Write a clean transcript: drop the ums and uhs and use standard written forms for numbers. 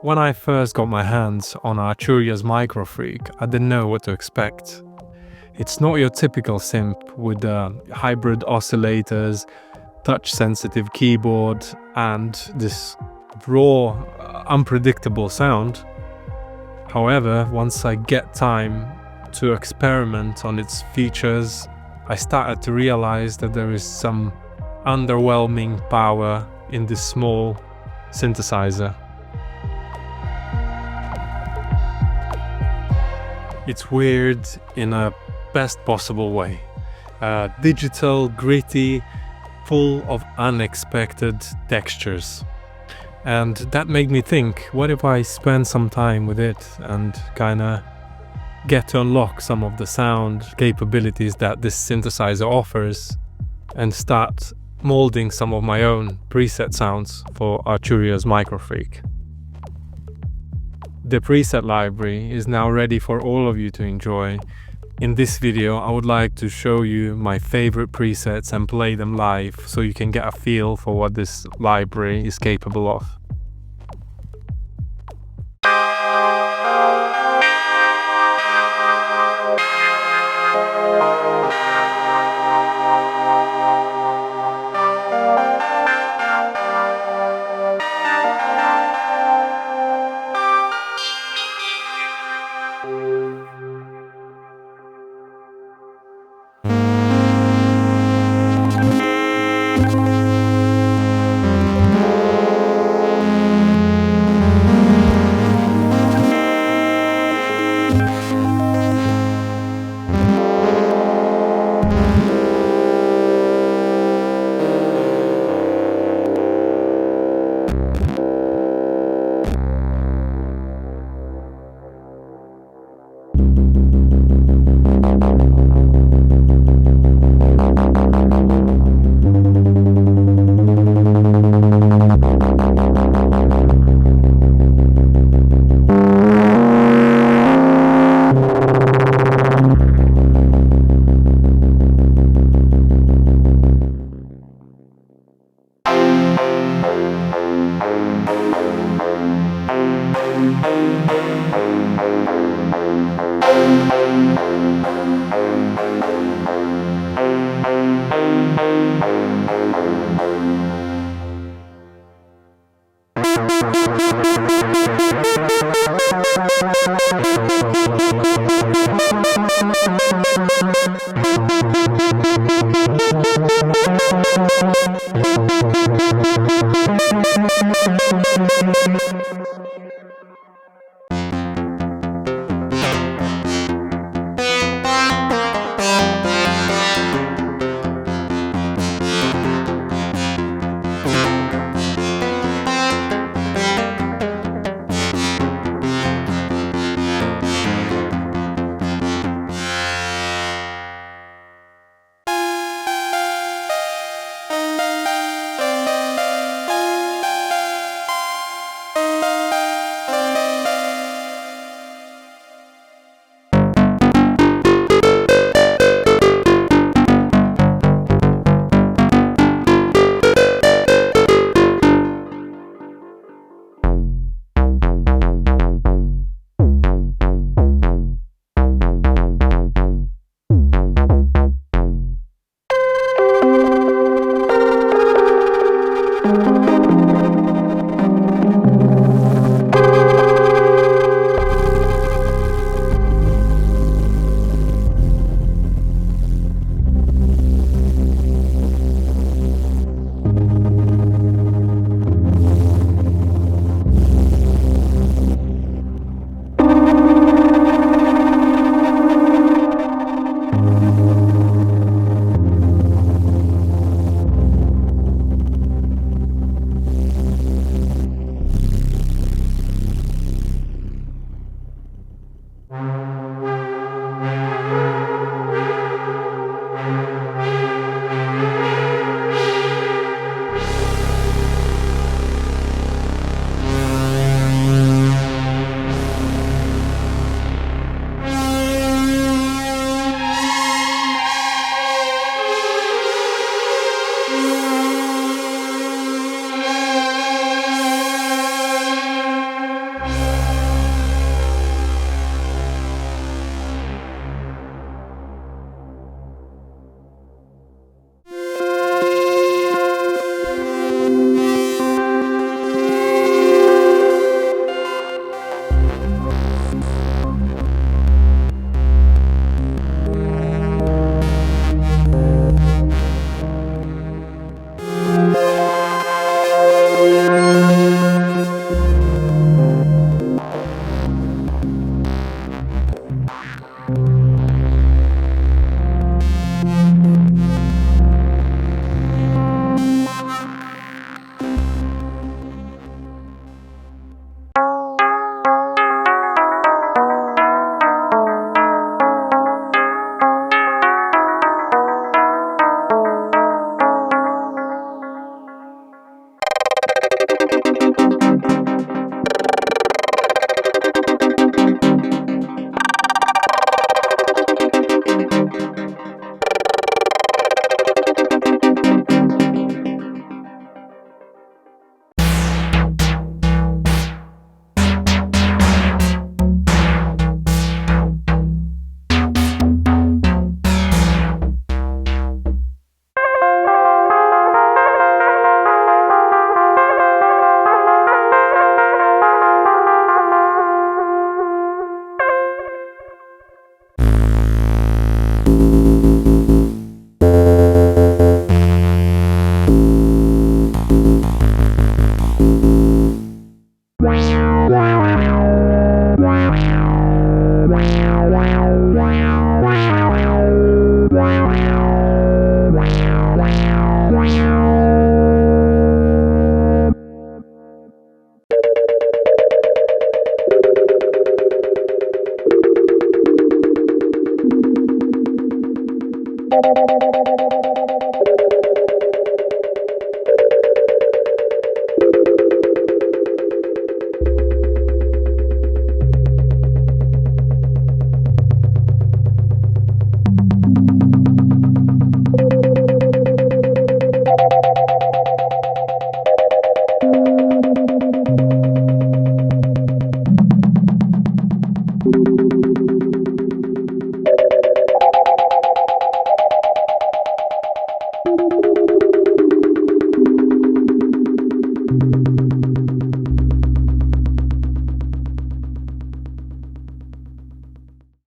When I first got my hands on Arturia's MicroFreak, I didn't know what to expect. It's not your typical synth with hybrid oscillators, touch-sensitive keyboard, and this raw, unpredictable sound. However, once I get time to experiment on its features, I started to realize that there is some underwhelming power in this small synthesizer. It's weird in a best possible way. Digital, gritty, full of unexpected textures. And that made me think, what if I spend some time with it and kinda get to unlock some of the sound capabilities that this synthesizer offers and start molding some of my own preset sounds for Arturia's MicroFreak. The preset library is now ready for all of you to enjoy. In this video, I would like to show you my favorite presets and play them live so you can get a feel for what this library is capable of.